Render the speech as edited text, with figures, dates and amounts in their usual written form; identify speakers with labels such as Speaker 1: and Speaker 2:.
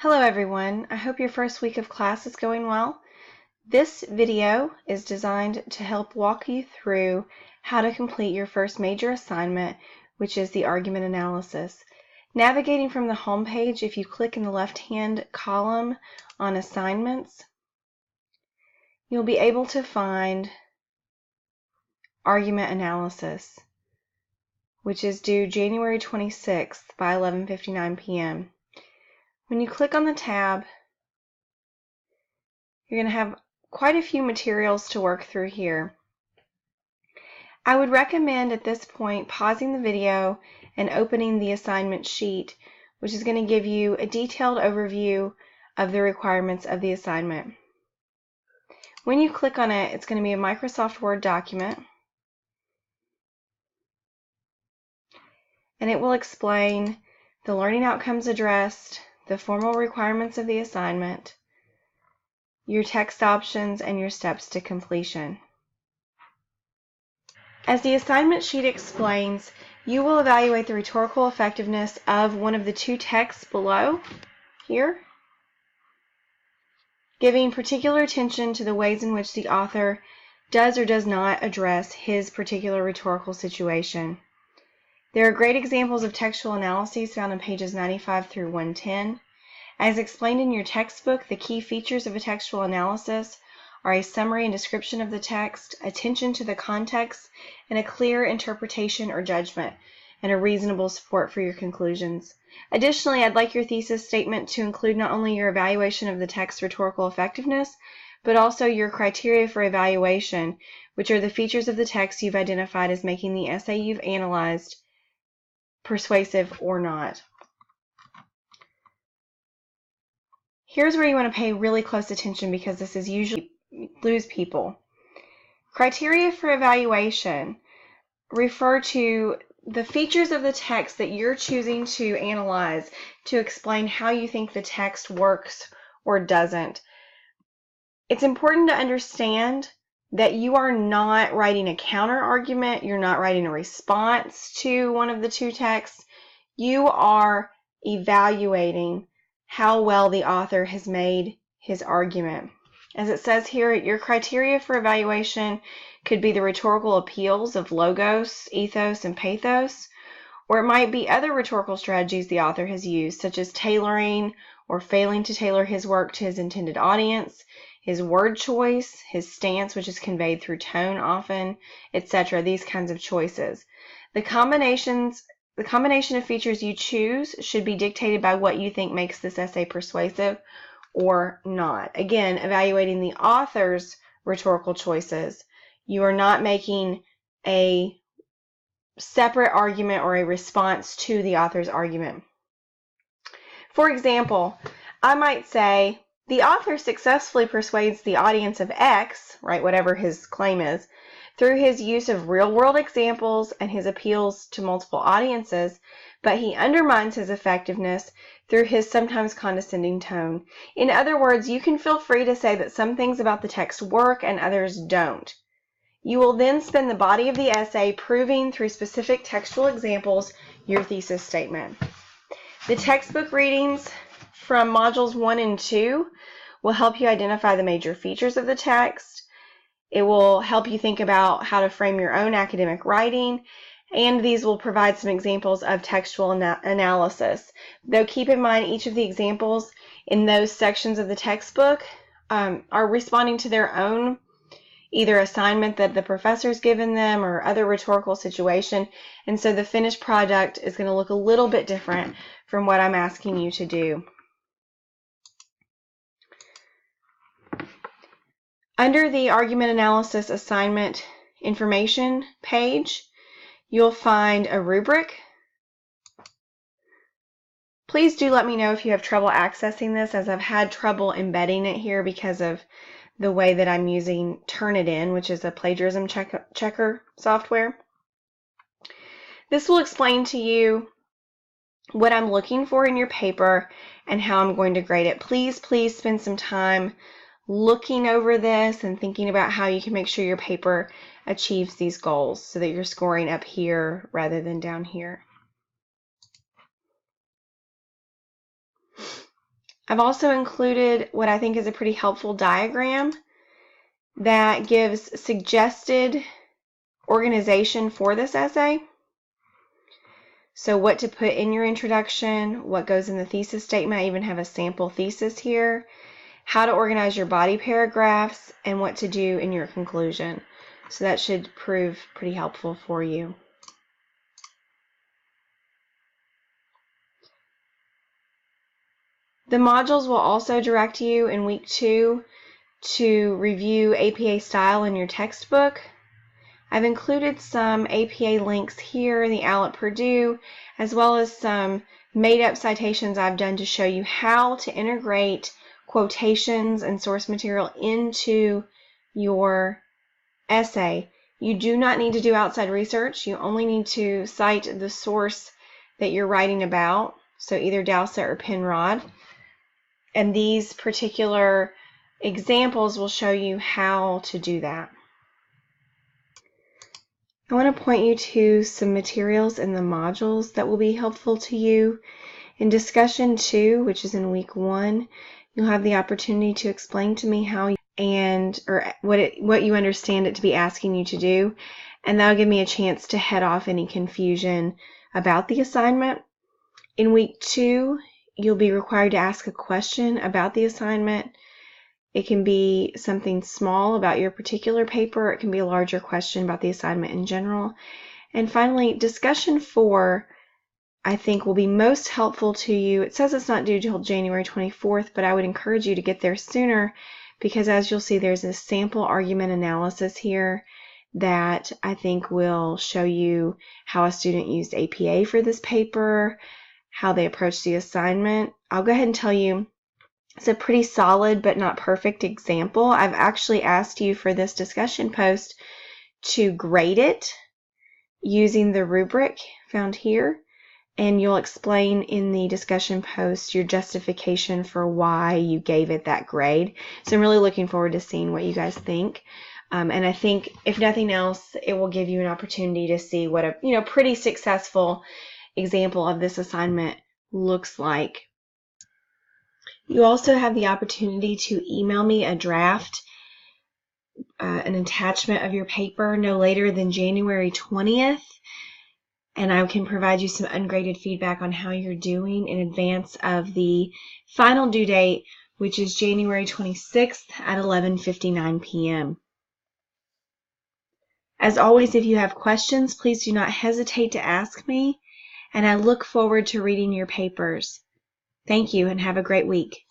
Speaker 1: Hello everyone, I hope your first week of class is going well. This video is designed to help walk you through how to complete your first major assignment, which is the argument analysis. Navigating from the home page, if you click in the left-hand column on assignments, you'll be able to find argument analysis, which is due January 26th by 11:59 p.m. When you click on the tab, you're going to have quite a few materials to work through here. I would recommend at this point pausing the video and opening the assignment sheet, which is going to give you a detailed overview of the requirements of the assignment. When you click on it, it's going to be a Microsoft Word document, and it will explain the learning outcomes addressed, the formal requirements of the assignment, your text options, and your steps to completion. As the assignment sheet explains, you will evaluate the rhetorical effectiveness of one of the two texts below here, giving particular attention to the ways in which the author does or does not address his particular rhetorical situation. There are great examples of textual analyses found on pages 95 through 110. As explained in your textbook, the key features of a textual analysis are a summary and description of the text, attention to the context, and a clear interpretation or judgment, and a reasonable support for your conclusions. Additionally, I'd like your thesis statement to include not only your evaluation of the text's rhetorical effectiveness, but also your criteria for evaluation, which are the features of the text you've identified as making the essay you've analyzed persuasive or not. Here's where you want to pay really close attention because this is usually lose people. Criteria for evaluation refer to the features of the text that you're choosing to analyze to explain how you think the text works or doesn't. It's important to understand that you are not writing a counter argument, you're not writing a response to one of the two texts. You are evaluating how well the author has made his argument. As it says here, your criteria for evaluation could be the rhetorical appeals of logos, ethos, and pathos, or it might be other rhetorical strategies the author has used, such as tailoring or failing to tailor his work to his intended audience, his word choice, his stance, which is conveyed through tone often, etc. These kinds of choices. The combination of features you choose should be dictated by what you think makes this essay persuasive or not. Again, evaluating the author's rhetorical choices. You are not making a separate argument or a response to the author's argument. For example, I might say, the author successfully persuades the audience of X, right, whatever his claim is, through his use of real-world examples and his appeals to multiple audiences, but he undermines his effectiveness through his sometimes condescending tone. In other words, you can feel free to say that some things about the text work and others don't. You will then spend the body of the essay proving through specific textual examples your thesis statement. The textbook readings from modules 1 and 2 will help you identify the major features of the text. It will help you think about how to frame your own academic writing, and these will provide some examples of textual analysis. Though keep in mind each of the examples in those sections of the textbook are responding to their own either assignment that the professor's given them or other rhetorical situation, and so the finished product is going to look a little bit different from what I'm asking you to do. Under the argument analysis assignment information page, you'll find a rubric. Please do let me know if you have trouble accessing this, as I've had trouble embedding it here because of the way that I'm using Turnitin, which is a plagiarism checker software. This will explain to you what I'm looking for in your paper and how I'm going to grade it. Please spend some time looking over this and thinking about how you can make sure your paper achieves these goals so that you're scoring up here rather than down here. I've also included what I think is a pretty helpful diagram that gives suggested organization for this essay. So what to put in your introduction, what goes in the thesis statement. I even have a sample thesis here, how to organize your body paragraphs, and what to do in your conclusion. So that should prove pretty helpful for you. The modules will also direct you in week 2 to review APA style in your textbook. I've included some APA links here in the OWL at Purdue, as well as some made-up citations I've done to show you how to integrate quotations and source material into your essay. You do not need to do outside research. You only need to cite the source that you're writing about, so either Dowsett or Penrod. And these particular examples will show you how to do that. I want to point you to some materials in the modules that will be helpful to you. In discussion 2, which is in week 1, you'll have the opportunity to explain to me how what you understand it to be asking you to do, and that'll give me a chance to head off any confusion about the assignment. In week 2, you'll be required to ask a question about the assignment. It can be something small about your particular paper. It can be a larger question about the assignment in general. And finally, discussion 4, I think, will be most helpful to you. It says it's not due till January 24th, but I would encourage you to get there sooner because, as you'll see, there's a sample argument analysis here that I think will show you how a student used APA for this paper, how they approached the assignment. I'll go ahead and tell you it's a pretty solid but not perfect example. I've actually asked you for this discussion post to grade it using the rubric found here, and you'll explain in the discussion post your justification for why you gave it that grade. So I'm really looking forward to seeing what you guys think. And I think, if nothing else, it will give you an opportunity to see what a pretty successful example of this assignment looks like. You also have the opportunity to email me a draft, an attachment of your paper no later than January 20th, and I can provide you some ungraded feedback on how you're doing in advance of the final due date, which is January 26th at 11:59 p.m. As always, if you have questions, please do not hesitate to ask me, and I look forward to reading your papers. Thank you, and have a great week.